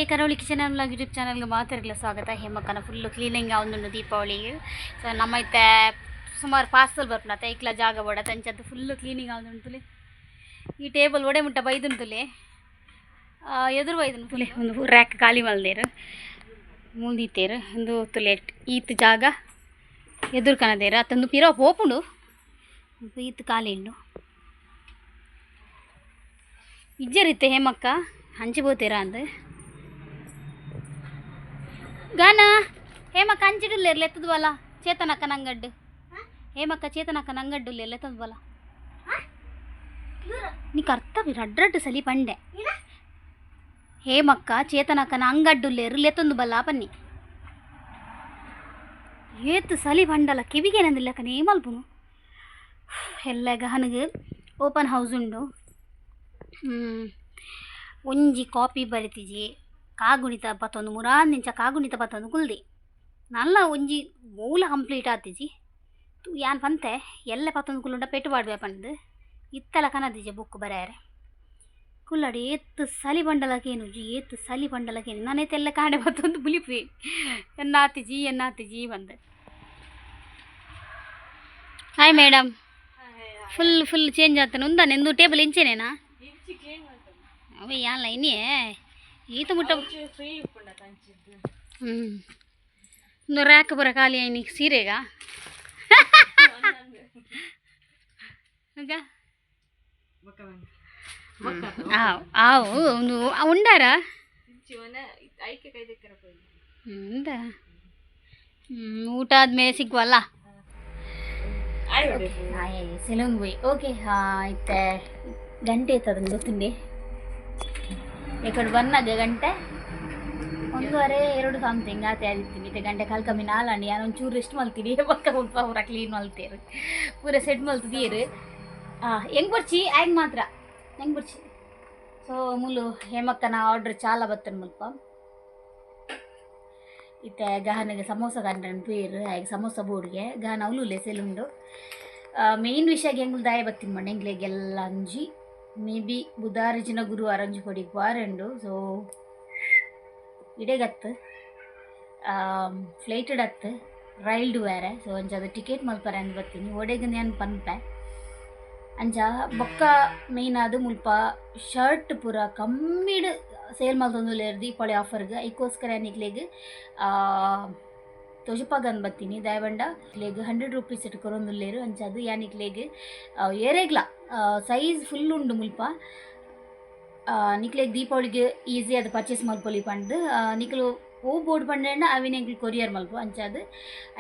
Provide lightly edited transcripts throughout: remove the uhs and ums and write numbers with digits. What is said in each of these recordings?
ಕರಾವಳಿ kitchen vlog YouTube ಚಾನಲ್ಗೆ ಮಾತಾಡಲಿಲ್ಲ ಸ್ವಾಗತ. ಹೇಮಕ್ಕನ ಫುಲ್ಲು ಕ್ಲೀನಿಂಗ್ ಅವನು ದೀಪಾವಳಿಗೆ. ಸೊ ನಮ್ಮೈತೆ ಸುಮಾರು ಪಾರ್ಸಲ್ ಬರ್ಪನತ್ತ ಇಕ್ಲ ಜಾಗ ಬೋಡ ತಂಚದ್ದು ಫುಲ್ಲು ಕ್ಲೀನಿಂಗ್ ಅವನುಂಟುಲೆ. ಈ ಟೇಬಲ್ ಒಡೆ ಮುಟ್ಟ ಬೈದುಂಟುಲೆ, ಎದುರು ಬೈದುಂಟುಲೆ. ಒಂದು ರ್ಯಾಕ್ ಖಾಲಿ ಮಲ್ದೇರು ಮುಂದಿತ್ತೇರು ಒಂದು ತುಲೆ ಈತ್ ಜಾಗ ಎದುರು ಕನದೇರು ಅತ್ತೊಂದು ಪಿರೋ ಹೋಪುಂಡು ಈತ್ ಖಾಲಿ ಉಂಡು. ಇಜ್ಜರಿತ್ತೆ ಹೇಮಕ್ಕ ಹಂಚಿಬೋತೀರಾ ಅಂದು ಗಾನ ಹೇಮಕ್ಕ ಹಂಚಿಡುಲ್ಲೇರು ಲೆತ್ತದ ಬಲ ಚೇತನಕ್ಕ ನಂಗಡ್ಡು ಹೇಮಕ್ಕ ಚೇತನಕ್ಕ ನಂಗಡ್ಡುಲ್ಲೆ ಲೆತ್ತದ ಬಲ ನೀಕು ಅರ್ಥ ರಡ್ರಡ್ಡು ಸಲಿ ಪಂಡೆ ಹೇಮಕ್ಕ ಚೇತನಕ್ಕನ ಅಂಗಡ್ಡುಲ್ಲೇರು ಲೆತ್ತೊಂದು ಬಲ ಪನ್ನಿ ಏತು ಸಲಿ ಪಂಡಲ್ಲ ಕಿವಿಗೇನಂದಿಲ್ಲಕ್ಕನೇ ಮಲ್ಪುನು ಎಲ್ಲ ಗಹನಗೆ ಓಪನ್ ಹೌಸ್ ಉಂಡು. ಒಂಜಿ ಕಾಪಿ ಬರಿತಿಜಿ ಕಾಗುಣಿತ ಪತ್ತೊಂದು ಮುರಾನ್ ನಿಂಚ ಕಾಗುಣಿತ ಪತ್ತೊಂದು ಕುಲ್ದಿ ನಲ್ಲ ಒಂಜಿ ಮೂಲ ಕಂಪ್ಲೀಟ್ ಆತಿಜಿ ಯಾನ್ ಪಂತೆ ಎಲ್ಲ ಪತ್ತೊಂದು ಕುಲ್ಲುಂಡ ಪೆಟ್ಟು ಪಾಡ್ಬೇ ಪಂಡು ಇತ್ತಲ ಕನದಿಜಿ ಬುಕ್ ಬರೆಯಾರೆ ಕುಲ್ಲಡಿ ಏತ್ತು ಸಲಿ ಬಂಡಲಕೇನು ಜಿ ಏತ್ತು ಸಲಿ ಬಂಡಲಕೇನು ನಾನೇತೆಲ್ಲ ಕಾಂಡೆ ಪತ್ತೊಂದು ಬುಲಿಪಿ ಎನ್ನಾತಿಜಿ ಬಂದು. ಹಾಯ್ ಮೇಡಮ್, ಫುಲ್ ಚೇಂಜ್ ಆಗ್ತಾನೆ ಉಂದ ನಿಂದು ಟೇಬಲ್ ಇಂಚೇನೇನಾ ಅವ ಯಾನ್ಲ ಇನ್ನೇ ಈತ ಮುಟ್ಟ ಒಂದು ರ್ಯಾಕ್ ಬರ ಖಾಲಿ ಆಯ್ನಿ ಸೀರೆಗ ಆವು ಒಂದು ಉಂಡಾರ ಊಟ ಆದ್ಮೇಲೆ ಸಿಗುವಲ್ಲ ಸೆಲೂನ್ ಹೋಯ್ ಓಕೆ ಆಯ್ತೆ ಗಂಟೆ ಇರ್ತದಂದು ಗೊತ್ತುಂಡೆ ಇಕಡೆ ಬನ್ನಗೆ ಗಂಟೆ 1:30-2 ಸಮಥಿಂಗ್ ಆತೆ ಆದಿತ್ತು ಮಿತ್ತೆ ಗಂಟೆ ಕಾಲು ಕಮ್ಮಿ ನಾಲಂಡಿ ನಾನು ಒಂಚೂರು ರೆಸ್ಟ್ ಮಲ್ತೀನಿ ಪಕ್ಕ ಉಲ್ಪ ಪೂರ ಕ್ಲೀನ್ ಮಲ್ತೇರು ಪೂರ ಸೆಟ್ ಮಲ್ತದೀರು ಹೆಂಗೆ ಬರ್ಚಿ ಆಯ್ಗೆ ಮಾತ್ರ ಹೆಂಗೆ ಬರ್ಚಿ. ಸೊ ಮುಲು ಹೇಮಕ್ಕನ ಆರ್ಡ್ರ್ ಚಾಲ ಬತ್ತನು ಮುಲ್ಪ ಇತ್ತೆ ಗಹನಿಗೆ ಸಮೋಸ ಕಂಡು ಪೇರು ಹಾಗೆ ಸಮೋಸ ಬೋರ್ಡ್ಗೆ ಗಹನ ಅವಲುಲೆ ಸೆಲುಂಡು ಮೇಯ್ನ್ ವಿಷಯಕ್ಕೆ ಹೆಂಗೆ ದಾಯ ಬತ್ತೀನಿ ಮಣ್ಣು ಹೆಂಗ್ಲೆಗೆಲ್ಲ ಅಂಜಿ ಮೇ ಬಿ ಬುಧಾರಿಜಿನ ಗುರುವಾರ ಅಂಜು ಕೊಡಿ ವಾರಂಡು. ಸೊ ಇಡೆಗತ್ತು ಫ್ಲೈಟೆಡ್ ಹತ್ತು ರೈಲ್ಡು ಬೇರೆ. ಸೊ ಅಂಚ ಟಿಕೆಟ್ ಮಲ್ಪರೆ ಅಂದು ಬರ್ತೀನಿ ಒಡೆಗೆ ನಾನು ಪನ್ಪೆ ಅಂಚ ಬೊಕ್ಕ ಮೇಯ್ನ್ ಅದು ಮುಲ್ಪ ಶರ್ಟ್ ಪೂರ ಕಮ್ಮಿಡ್ ಸೇಲ್ ಮಲ್ತೊಂದುಲ್ಲೇರು ದೀಪಾವಳಿ ಆಫರ್ಗೆ ಐಕೋಸ್ಕರ ನಿಕ್ಲೆಗ್ ತೊಜಪಾಗಂದು ಬರ್ತೀನಿ ದಯವಂಡ ಲೆಗ್ 100 ರೂಪೀಸ್ ಇಟ್ಟು ಕೊರೊಂದುಲ್ಲೇರು ಅಂಚ ಅದು ಯಾನಿಕ್ಲೆಗ್ ಏರೆಗ್ಲ ಸೈಜ್ ಫುಲ್ ಉಂಡು ಮುಲ್ಪ ನಿಕ್ಲೆಗ್ ದೀಪಾವಳಿಗೆ ಈಸಿ ಅದು ಪರ್ಚೇಸ್ ಮಲ್ಪೊಲಿ ಪಂಡು ನಿಕ್ಲು ಹೂ ಬೋರ್ಡ್ ಪಂಡ ಅವಿನ ಎಂಕ್ಲು ಕೊರಿಯರ್ ಮಲ್ಪ ಅಂಚ ಅದು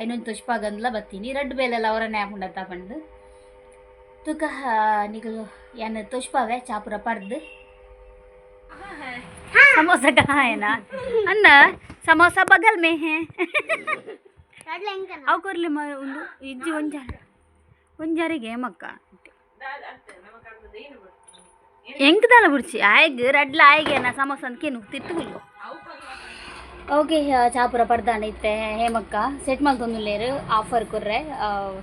ಐನೊಂದು ತೊಜಪಾಗಂದ್ಲ ಬರ್ತೀನಿ ರೆಡ್ ಬೇಲೆಲ್ಲ ಅವರನ್ನೇ ಹಾಕೊಂಡ ತಗೊಂಡು ತುಕ ನಿಕ್ಲು ಯಾನು ತೊಜಪಾವೆ ಚಾಪುರ ಪರ್ದು समोसा कहाँ है ना अन्ना समोसा बगल में है अव करले ಒಂದು ಇಜ್ಜಿ ಒಂಜಾರಿಗೆ ಮಕ್ಕ ಎಂಕದಲ್ಲ ಬಿಡ್ಚಿ ಆಯ್ಗೆ ರಡ್ಲ ಆಯ್ಗೆನ ಸಮೋಸ ಅಂತೇನು ತಿತ್ತುಗುಲ್ಲು ಓಕೆ ಚಾಪುರ ಪಡ್ದಾಂಡ ಇತ್ತೆ ಹೇಮಕ್ಕ ಸೆಟ್ ಮಲ್ತೊಂದುಲ್ಲೇರು ಆಫರ್ ಕೊರ್ರೆ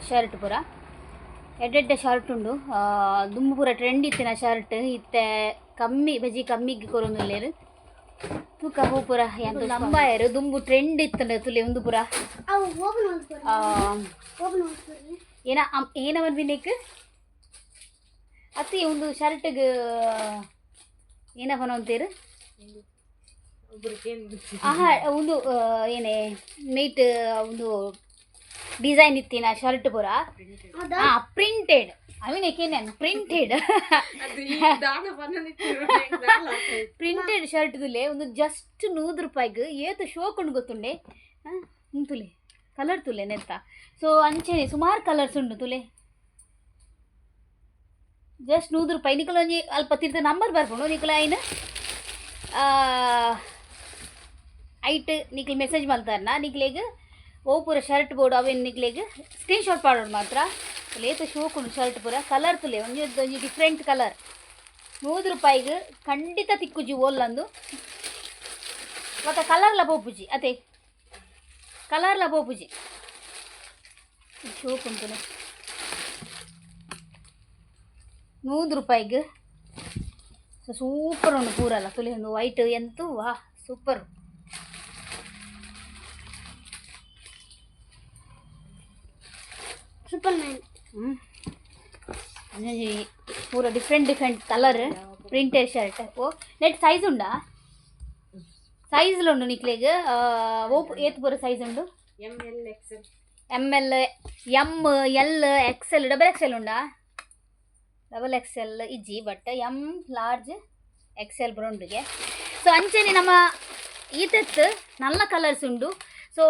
ಶರ್ಟ್ ಪೂರ ಎಡ್ಡೆಡ್ಡೆ ಶರ್ಟ್ ಉಂಡು ದುಂಬು ಪೂರ ಟ್ರೆಂಡ್ ಇತ್ತಿನ ಶರ್ಟ್ ಇತ್ತೆ ಕಮ್ಮಿ ಬಜಿ ಕಮ್ಮಿಗೆ ಕೊರೊಂದುಲ್ಲೇರು ತೂಕ ಹೂ ಪೂರ ಎಂತ ನಂಬಾಯರು ದುಂಬು ಟ್ರೆಂಡ್ ಇತ್ತಂಡ ತುಲೆ ಒಂದು ಪೂರ ಏನ ಬಂದಿನೇಕ್ ಅತ್ತಿ ಒಂದು ಶರ್ಟ್ಗೆ ಏನ ಬನೋಂತೀರು ಆಹಾ ಒಂದು ಏನೇ ನೈಟ್ ಒಂದು ಡಿಸೈನ್ ಇತ್ತಿನ ಶರ್ಟ್ ಪೂರ ಪ್ರಿಂಟೆಡ್ ಅವಿನೇಕೇನೇನು ಪ್ರಿಂಟೆಡ್ ಶರ್ಟ್ ತುಲೆ ಒಂದು ಜಸ್ಟ್ 100 ರೂಪಾಯಿಗೆ ಏತು ಶೋಕೊಂಡು ಗೊತ್ತುಂಡೆ ತುಲೆ ಕಲರ್ ತುಲೆ ನೆತ್ತ. ಸೊ ಅಂಚೆನೆ ಸುಮಾರು ಕಲರ್ಸ್ ಉಂಡು ತುಲೆ ಜಸ್ಟ್ 100 ರೂಪಾಯಿ ನಿಕಲ ಒಂಜಿ ಅಲ್ಪ ತಿರ್ದ ನಂಬರ್ ಬರ್ಕೊಂಡು ನಿಕಲ ಐನು ಐಟ್ ನಿಕ್ಲು ಮೆಸೇಜ್ ಮಲ್ತಾರನ ನಿಕ್ಲೆಗ್ ಓ ಪೂರ ಶರ್ಟ್ ಬೋರ್ಡು ಅವೇನು ನಿಕ್ಲೆಗ್ ಸ್ಕ್ರೀನ್ ಶಾಟ್ ಮಾಡೋದು ಮಾತ್ರ ಲೇತ ಶೋಕೊಂಡು ಶರ್ಟ್ ಪೂರ ಕಲರ್ ತುಲೆ ಒಂಜಿ ಡಿಫ್ರೆಂಟ್ ಕಲರ್ 100 ರೂಪಾಯಿಗೆ ಖಂಡಿತ ತಿಕ್ಕುಜಿ ಓಲ್ಲಂದು ಮತ್ತು ಕಲರ್ಲ ಬೋಪುಜಿ ಅದೇ ಕಲರ್ಲ ಬೋಪುಜಿ ಶೋಕುಂಟು 100 ರೂಪಾಯಿಗೆ ಸೂಪರ್ ಉಂಡು ಪೂರಲ್ಲ ತುಲೆ ಒಂದು ವೈಟ್ ಎಂತೂ ವಾ ಸೂಪರ್. Super man. पूरा different different colour printed shirt वो नेट साइज ఉండా సైజ్ లో ఉండు నీకు ఓ ఏత్ పూర సైజ్ ఉండు ML ML XL double XL ఉండా ಡಬಲ್ XL ಇಜ್ಜಿ ಬಟ್ M ಲಾರ್ಜ್ XL ಬ್ರೌಂಡ್ಗೆ ಸೊ ಅಂಚೆನೆ ನಮ್ಮ ಈತತ್ ನಲ್ಲ ಕಲರ್ಸ್ ಉಂಡು ಸೊ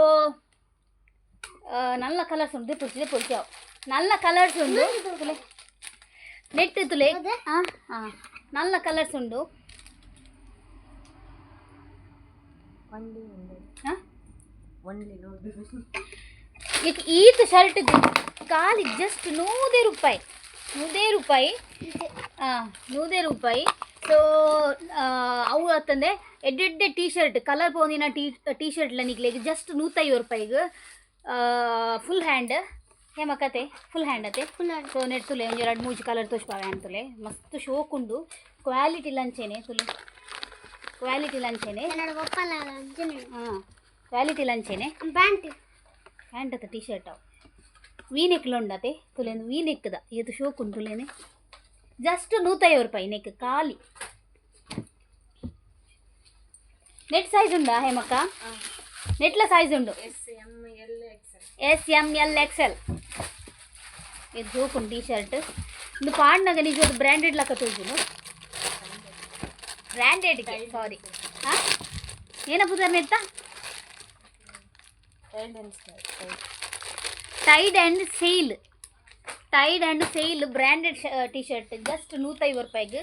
ನಲ್ಲ ಕಲರ್ಸ್ ಉಂಡು ಪುರ್ಚಾವ್ ನಲ್ಲ ಕಲರ್ಸ್ ಉಂಡು ನೆಟ್ ತುಲೆ ನಲ್ಲ ಕಲರ್ಸ್ ಉಂಡು ಈತ ಶರ್ಟ್ ಖಾಲಿ ಜಸ್ಟ್ 100 ರೂಪಾಯಿ 100 ರೂಪಾಯಿ ಸೊ ಅವು ಅಂತಂದೆ ಎಡ್ಡೆಡ್ಡೆ ಟೀ ಶರ್ಟ್ ಕಲರ್ ಪೋಂದಿನ ಟೀ ಶರ್ಟ್ಲ ನಿಕ್ಲೆಗೆ ಜಸ್ಟ್ 150 ರೂಪಾಯಿಗೆ ಫುಲ್ ಹ್ಯಾಂಡ್ ಹೇಮ ಕತೆ ಫುಲ್ ಹ್ಯಾಂಡ್ ಅತೆ ಸೊ ನೆಟ್ ತುಲೆ ಒಂದು 2-3 ಕಲರ್ ತೋಚ್ಪಾವೆ ಅಂತುಲೆ ಮಸ್ತ್ ಶೋಕ್ ಉಂಡು ಕ್ವಾಲಿಟಿ ಲಂಚೇನೆ ತುಲೆ ಕ್ವಾಲಿಟಿ ಲಂಚೇನೆ ಕ್ವಾಲಿಟಿ ಲಂಚೇನೆ ಪ್ಯಾಂಟ್ ಅತ್ತ ಟೀ ಶರ್ಟ್ ಅವು वी नेक्ल उंडते तुले वी नेक ये शोक तुलेने जस्ट 150 रूपाಯಿ नेक खाली नेट साइज उंडा हेमक्क नेट्ल size उंडु S M L XL ये शोक टी शर्ट इंದು ಪಾಡ್ನಗ ನಿಜವಾದ ಬ್ರಾಂಡೆಡ್ ಲಕ್ಕ ತೋಜುನು ಬ್ರಾಂಡೆಡ್ ಗೆ ಸಾರಿ ಏನಪ್ಪುದರ್ ನೆತ್ತ tide and sale branded T shirt just 150 ರೂಪಾಯಿಗೆ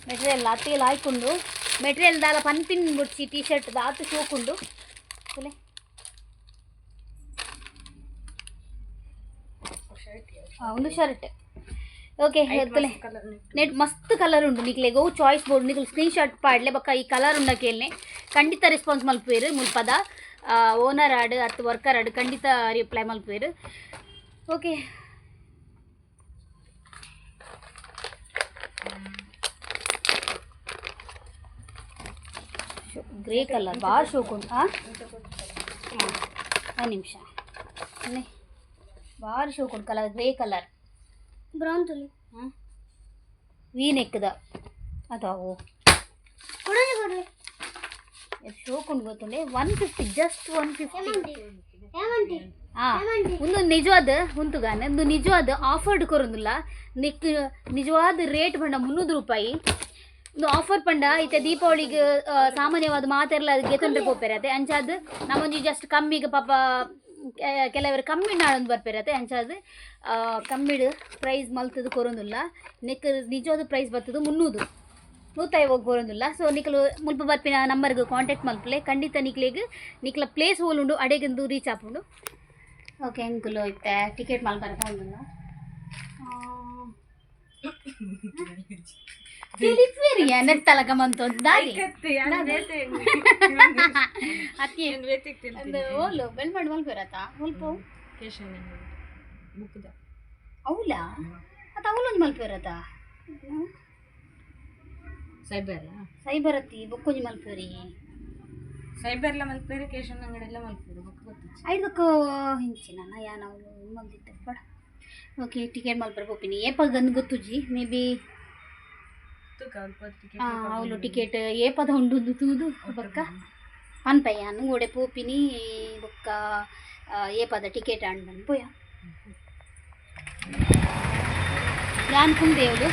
ಮೆಟೀರಿಯಲ್ ಅತ್ತಿಗೆಲ್ಲ ಹಾಕೊಂಡು ಮೆಟೀರಿಯಲ್ ದಾಲ ಪನ್ಪಿನ್ ಬುಡ್ಸಿ ಟಿ ಶರ್ಟ್ ದಾತು ಶೋಕುಂಡು ಒಂದು ಶರ್ಟ್ ओके तुले नेट मस्त कलर उंडु निकले गो चॉइस बोर्ड निकल स्क्रीन शॉट पाडले बक्का ई कलर उंडा केलने खंडित रेस्पांस मल्पेरु मुल्पद ओनर आड अथ वर्कर आड खंडित रिप्लाई मल्पेरु ओके ग्रे कलर बार शोक उंटु ಒಂದು ನಿಮಿಷ बार शोक उंटु कलर ग्रे कलर ಬ್ರೌನ್ ತುಲಿ ವಿ ನೆಕ್ದ ಅದಾವು ಕೊಡಲಿ ಕೊಡಲಿ ಶೋಕ್ ಉಂಟು ಗೊತ್ತುಂಡೆ 150 ಜಸ್ಟ್ 150 ಏಮಂಟಿ ಒಂದು ನಿಜವಾದ ಹುಂತುಗಾನೆ ಒಂದು ನಿಜವಾದ ಆಫರ್ಡ್ ಕೊರೊಂದುಲ್ಲ ನಿಕ್ ನಿಜವಾದ ರೇಟ್ ಬಂಡ 300 ರೂಪಾಯಿ ಒಂದು ಆಫರ್ ಪಂಡ ಐತೆ ದೀಪಾವಳಿಗೆ ಸಾಮಾನ್ಯವಾದ ಮಾತೆಲ್ಲ ಗೆತೊಂಡ್ರೆ ಪೋಪೆರತೆ ಅಂಚಾದ ನಮ್ಮೊಂಜಿ ಜಸ್ಟ್ ಕಮ್ಮಿಗೆ ಪಾಪ ಕೆಲವರು ಕಮ್ಮಿ ನಾಳೊಂದು ಬರ್ಪಿರತ್ತೆ ಅಂಚಾದ ಕಮ್ಮಿಡ್ ಪ್ರೈಸ್ ಮಲ್ತದು ಕೊರೊಂದುಲ್ಲ ನಿಕ್ ನಿಜವಾದ ಪ್ರೈಸ್ ಬರ್ತದು 150 ಕೊರೊಂದುಲ್ಲ ಸೊ ನಿಕಲು ಮುಲ್ಪ ಬರ್ಪಿನ ನಂಬರ್ಗೆ ಕಾಂಟ್ಯಾಕ್ಟ್ ಮಲ್ಪಲೆ ಖಂಡಿತ ನಿಕ್ಲ ಪ್ಲೇಸ್ ಹೋಲ್ ಉಂಡು ಅಡೆಗಂದು ರೀಚ್ ಆಪುಂಡು ಓಕೆ ಅಂಕುಲು ಐತೆ ಟಿಕೆಟ್ ಮಲ್ಪರ ಹೋಗುಲ್ಲ ನೆತ್ತಲಕ ಮಂತು ದಾರಿ ಅತಿ ಓಲು ಬೆಲ್ ಮಾಡಿ ಮಲ್ಪರತ್ತ ಮುಲ್ಪ ಅವಲ ಅತ್ತ ಅವಲೊಂದು ಮಲ್ಪರತ್ತ ಸೈಬರ್ ಅತ್ತಿ ಬೊಕ್ಕೊಂಜಿ ಮಲ್ಪರಿ ಸೈಬರ್ಲ ಮಲ್ಪೇರು ಕೇಶನ್ ಅಂಗಡಿಯೆಲ್ಲ ಮಲ್ಪೇರು ಐದಕ್ಕೂ ಹಿಂಚಿನ ಯಾನ ಅವಳು ಮಲ್ದಿದ್ದೆ ಪಡ ಓಕೆ ಟಿಕೆಟ್ ಮಲ್ಪರ ಪೋಪಿನಿ ಏಪ ಗಂದು ಗೊತ್ತುಜಿ ಮೇ ಬಿ ಅವಳು ಟಿಕೆಟ್ ಏಪದ ಉಂಡು ತೂದು ಬೊಕ್ಕ ಪನ್ಪಯ್ಯಾನು ಓಡೆ ಪೋಪಿನಿ ಬೊಕ್ಕ ಏಪದ ಟಿಕೆಟ್ ಆಂಡ್ ಪೋಯ ಯಾನ್ ಕುಂದೇವಳು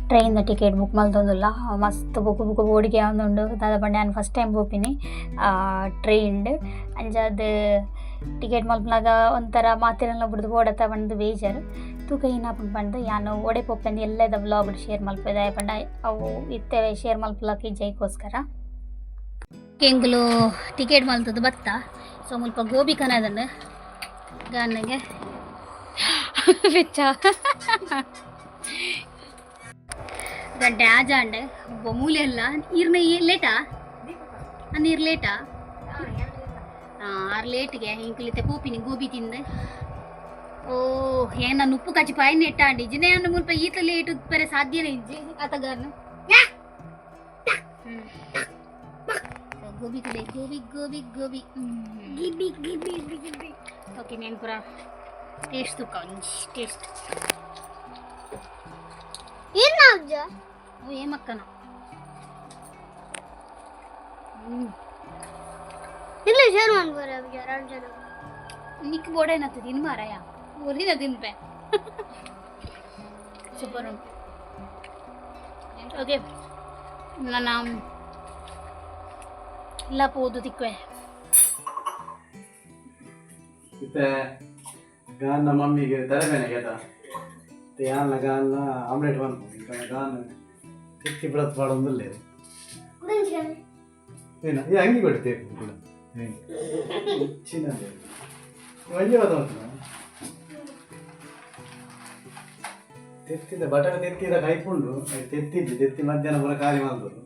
ಟ್ರೈನ್ ಟಿಕೆಟ್ ಬುಕ್ ಮಲ್ತೊಂದುಲ್ಲ ಮಸ್ತ್ ಬುಕ್ ಓಡಿಗೆ ಒಂದುಂಡು ದಾದ ಪಂಡ ನಾನು ಫಸ್ಟ್ ಟೈಮ್ ಪೋಪಿನಿ ಟ್ರೈನ್ಡ್ ಅಂಜಾದ ಟಿಕೆಟ್ ಮಲ್ಪನಾಗ ಒಂಥರ ಮಾತಿರಲ್ಲ ಬಿಡ್ದು ಓಡತ್ತ ಬಂದು ಬೇಜಾರು ತೂಕ ಏನಾಪನ್ ಬಂದು ಯಾನು ಓಡೆ ಪೋಪಂದು ಎಲ್ಲದ ಬ್ಲಾಗ್ ಶೇರ್ ಮಲ್ಪದ ಪಂಡ ಅವು ಇತ್ತೇವೆ ಶೇರ್ ಮಲ್ಪಲಕ್ಕೆ ಜೈಗೋಸ್ಕರ ಕೆಂಗುಲು ಟಿಕೆಟ್ ಮಲ್ತದ್ದು ಬತ್ತ ಸೊ ಮುಲ್ಪ ಗೋಬಿ ಕನದನ್ನು ಗಾನಿಗೆ ವೆಚ್ಚ ಗಂಟೆ ಆಜಾಂಡೆ ಮೂಲೆ ಎಲ್ಲ ಇರ್ನ ಲೇಟಾ ನೀರು ಲೇಟಾ ಆರು ಲೇಟ್ಗೆ ಹಿಂಕ್ಲಿತೆ ಪೋಪಿನಿ ಗೋಬಿ ತಿಂದು ಓ ನಾನು ಉಪ್ಪು ಕಚ್ಚಿ ಪಾಯಿನ ಇಟ್ಟಾಂಡಿ ಜಿನೇ ಅನ್ನ ಮುಲ್ಪ ಈತಲೇ ಇಟ್ಟು ಬೇರೆ ಸಾಧ್ಯನೇ ಇಜ್ಜಿ ಆತಗಾರನು ಗೋಬಿ ತುಲೆ ಗೋಬಿ ಗೋಬಿ ಗೋಬಿ ಗಿಬಿ ಗಿಬಿ ಗಿಬಿ ಓಕೆ నేను ಪುರ ಟೇಸ್ಟ್ ತುಕ್ಕ ಒಂಜಿ ಟೇಸ್ಟ್ ಏನ್ ಅಜ್ಜ ಓ ಏಮಕ್ಕನ ಇಲ್ಲ ಶೇರ್ ಮಾಡ್ಬೋರ ಎರಡು ಜನ ನಿಕ್ ಬೋಡೇನತ್ತು ತಿನ್ ಮಾರಾಯ ಒರಿನ ತಿನ್ಪೆ ಸೂಪರ್ ಉಂಟು ಓಕೆ ನನ್ನ ಎಲ್ಲ ಪೋದು ತಿಕ್ವೆ ಮತ್ತೆ ಗಾನ ಮಮ್ಮಿಗೆ ತರಬೇನೆ ಕೇತ ಯಾನ ಗಾನ ಆಮ್ಲೆಟ್ ಬಂದು ಗಾನ ತಿಕ್ಕಿ ಬಿಡತ್ ಮಾಡೋದಿಲ್ಲ ಏನು ಈ ಅಂಗಿ ಕೊಡ್ತೇವೆ ಕೂಡ ಚಿನ್ನ ಒಳ್ಳೆ ತೆತ್ತಿದ ಬಟಾಟೆ ತೆತ್ತಿದ ಕೈಕೊಂಡು ತೆತ್ತಿ ಮಧ್ಯಾಹ್ನ ಪುರ ಖಾಲಿ ಮಾಡಿದ್ರು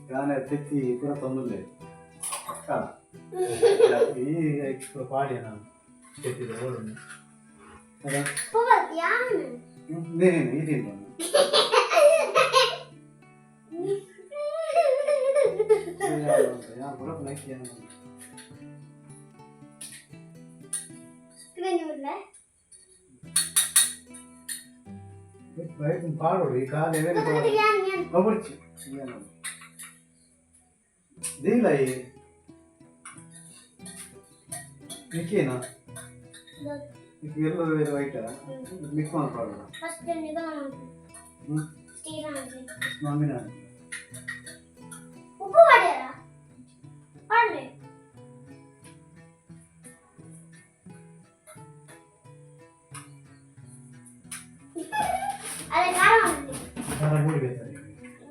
ಗಾನ ತೆತ್ತಿ ಪುರ ತೊಂದರೆ ಈ ಪುರ ಪಾಡಿಯ ನಾನು ತೆತ್ತಿದ ಓಡನ್ನು ನೀನೇನು ಇದೀನಿ ಯಾರು ಬರೋದು ಲೈಕ್ పాడోడు ఈ కాలు ఎవరికి దీనిలో నీకేనా నీకు ఎల్లో వేరే వైట్ మిక్స్ మన పాడోడు మమ్మీనా ఉప్పు పడారా పడలే అదే కారం ఉంది కారం కూడా వేస్తారు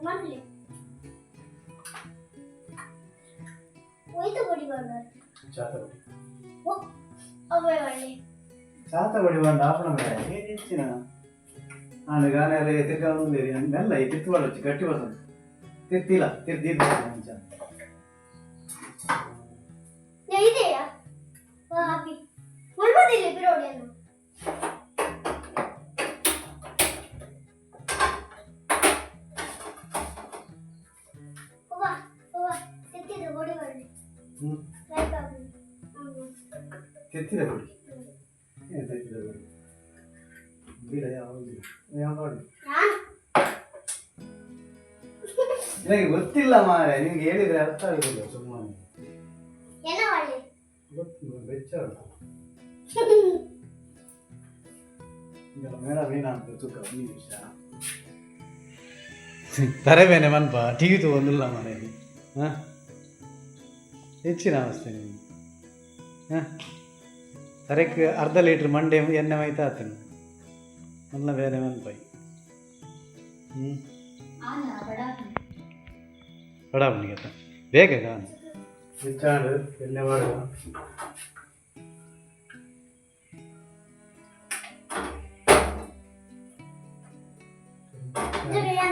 మంటలే ఓయితో పొడి పడారు చాతబడి ఓ అవే వాళ్ళే చాతబడి వాళ్ళు ఆపడం ఏం ఇచ్చిన ఆయన కానీ అలా ఎదురుగా ఉంది మెల్ల తిట్టువాడు వచ్చి గట్టి పడుతుంది తిట్టిలా తిట్టి మంచిగా ఇదేయా హ్యాపీ ముల్బదిలే బిరోడేను తెచ్చిదే కొడి ಏನು ತೆತ್ತಿದೆ ಕೊಡಿ ಬಿಡ ಯಾವುದು ನನಗೆ ಗೊತ್ತಿಲ್ಲ ಮಾರೆ ನಿಮ್ಗೆ ಹೇಳಿದ್ರೆ ಅರ್ಥ ಆಗುದಿಲ್ಲ ಸುಮ್ಮನೆ ಗೊತ್ತಿಲ್ಲ ಬೆಚ್ಚ ಮೇಡಮ್ ಏನಾಗ್ತದೆ ತೂಕ ಒಂದು ನಿಮಿಷ ತರಬೇನೆ ಮನ್ಪ ಟೀತು ಒಂದಿಲ್ಲ ಮನೆಯಲ್ಲಿ ಹಾಂ ಹೆಚ್ಚಿನ ಅವಸ್ಥೆ ನೀವು ಹಾಂ ತರಕ್ಕೆ ಅರ್ಧ ಲೀಟ್ರ್ ಮಂಡೆ ಎಣ್ಣೆ ಮೈತಾ ಆತನು ಅಲ್ಲ ಬೇರೆ ಮನ್ಪಾಯಿ ಬಡಾವಣಿಗೆ ಬೇಗ ಗಾನ ಬಿಚ್ಚಾಡು ಎಣ್ಣೆ ಮಾಡುವ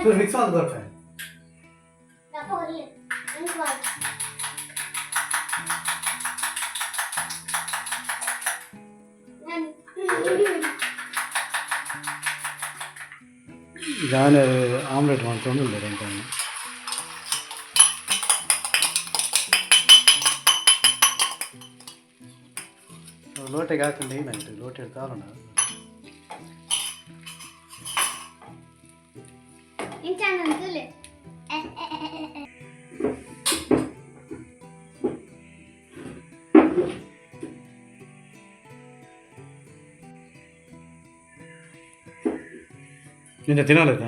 ಚೂರು ಮಿಕ್ಸ್ ಮಾಡಿ ಕೊಡ್ತೇನೆ ഞാൻ ಆಮ್ಲೆಟ್ ಮಾಡ್ಕೊಂಡಿಲ್ಲ ಅಂತ ಲೋಟೆಗೆ ಹಾಕೊಂಡು ಏನಾಯ್ತು ಲೋಟೆ ತಾರೋಣ ನಿನ್ನ ತಿನ್ನೋಲ್ಲದ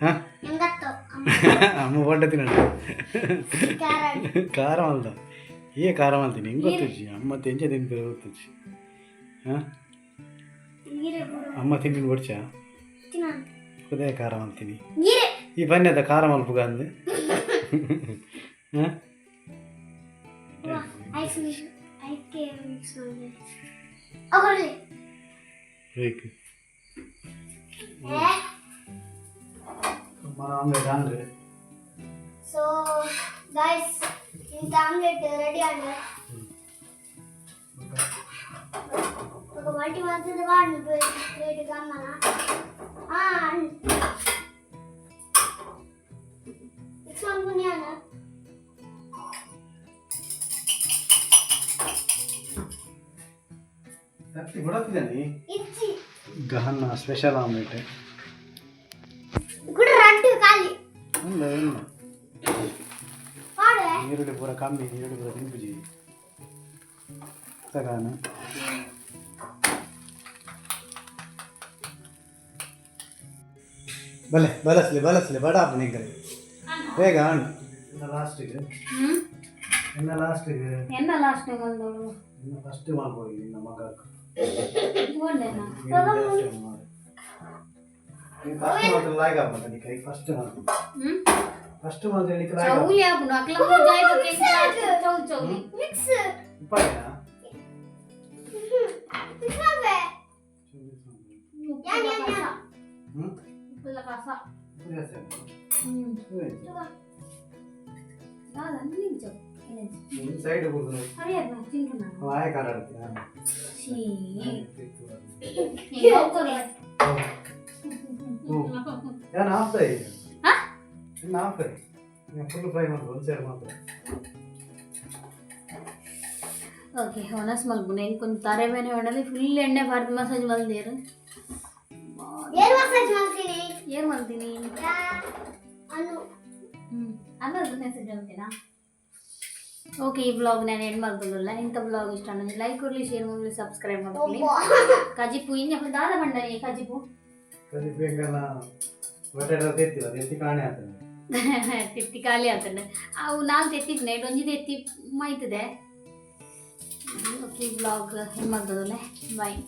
ಹಾಂ ಅಮ್ಮ ಬಡ್ಡೆ ತಿನ್ನೋಣ ಖಾರ ಅಲ್ದ ಏ ಖಾರ ಮಾಡ್ತೀನಿ ಹಿಂಗೆ ಗೊತ್ತಿಚ್ಚಿ ಅಮ್ಮ ತೆಂಚೆ ತಿಂತೀರ ಗೊತ್ತಿಚ್ಚಿ ಹಾಂ ಅಮ್ಮ ತಿಂಡಿ ಕೊಡ್ಚ ಅದೇ ಖಾರ ಮಾಡ್ತೀನಿ ಈ ಬನ್ನಿ ಅದ ಖಾರ ಮಲ್ಪುಗ ಅಂದೆ ಹಾಂ ಬೇಕು So guys, ఇంత ఆమ్లెట్ రెడీ అండి ఒక మల్టీ మంత్రి వాడిని ప్లేట్ కమ్మనా ఇట్లా అనుకున్నాను ಬಿಡತ್ತಿದ್ದಾನೆ ఇచ్చి ಗಹನ ಸ್ಪೆಷಲ್ ಆಮ್ಲೆಟ್ కూడా రట్టు ఖాళీ ಇಲ್ಲ ಇಲ್ಲ వాడే ಈರುಳ್ಳಿ ಪೂರ ಕಮ್ಮಿ ಈರುಳ್ಳಿ ಪೂರ ತಿನ್ಪುಜಿ ತಗಾನ ಬಲೆ ಬಲಸ್ಲಿ ಬಡ ನಿಂಗರೆ ಬೇಗ ಹಣ್ಣು ಇನ್ನು ಲಾಸ್ಟಿಗೆ ಇನ್ನು ಲಾಸ್ಟಿಗೆ என்ன லாஸ்ட் வந்தோம் ಇನ್ನು ಫಸ್ಟ್ ಮಾಡ್ಕೊಳ್ಳಿ ನಿನ್ನ ಮಗ போடலனா ಫಸ್ಟ್ ಮಾತ್ರ ಲಾಯ್ಕ್ ಆಗ್ಬೋದು ನೀ ಕೈ ಫಸ್ಟ್ ಮಾಡ್ತೀನಿ ಫಸ್ಟ್ ಮಾತ್ರ ಹೇಳಿಕ್ಕೆ ಲಾಯ್ಕ್ चौली आपण अकला को जाय तो कैसे चौली మిక్స్ ಉಪ್ಪಾಯಿನಾ ఇట్లావే యాని యాని ఉప్పుల కాసా ಉಪ್ಪಾಯಿಸೆ దాదా నించో ಈ ಸೈಡ್ ಕೂತ್ಕೊಂಡು ಅರೆ ಅಣ್ಣ ತಿಂಕುನಾ ಆಯ ಕಾರಾಡ್ತೀರಾ ಛೀ ಏ ಹೋಗ್ತೋರಿ ಏನು ಹಾಫ್ ಫ್ರೈ ಹಾ ಇನ್ನು ಹಾಫ್ ಫ್ರೈ ಫುಲ್ ಫ್ರೈ ಮಾಡ್ಬೋದು ಒಂದು ಸೈಡ್ ಮಾತ್ರ ಓಕೆ ಹೊನಸ್ ಮಲ್ಗುನೆ ಕೊಂಚ ತಾರೆ ಮೇಲೆ ಹೊಡೆದು ಫುಲ್ ಎಣ್ಣೆ ಬಾರ್ದು ಮಸಾಜ್ ಮಲ್ದೇರು ಏನ್ ಮಸಾಜ್ ಮಾಡ್ತೀನಿ ಏನು ಮಾಡ್ತೀನಿ ಅನ್ನು ಅನ್ನೋದು ಮೆಸೇಜ್ ಹೇಳ್ತೀನಾ ಓಕೆ ಈ ಬ್ಲಾಗ್ ನಾನು ಎಂಡ್ ಮಾಡ್ಬೋದಲ್ಲ ಇಂಥ ಬ್ಲಾಗ್ ಇಷ್ಟ ನನಗೆ ಲೈಕ್ ಕೊಡಲಿ ಶೇರ್ ಮಾಡಲಿ ಸಬ್ಸ್ಕ್ರೈಬ್ ಮಾಡಲಿ ಕಜಿಪು ಇನ್ನು ದಾದ ಬಂಡನಿ ಕಜಿಪು ಕಲಿ ಬೇಕಲ್ಲ ಬಟಾಟ ತೆತ್ತಿಲ್ಲ ತೆತ್ತಿ ಕಾಣೆ ಆಗ್ತದೆ ತೆತ್ತಿ ಖಾಲಿ ಆಗ್ತದೆ ಅವು ನಾನು ತೆತ್ತಿದ್ನೆ ಒಂಜಿ ತೆತ್ತಿ ಮಾಯ್ತದೆ ಓಕೆ ಬ್ಲಾಗ್ ಹೆಂಗೆ ಮಾಡ್ಬೋದಲ್ಲ ಬಾಯ್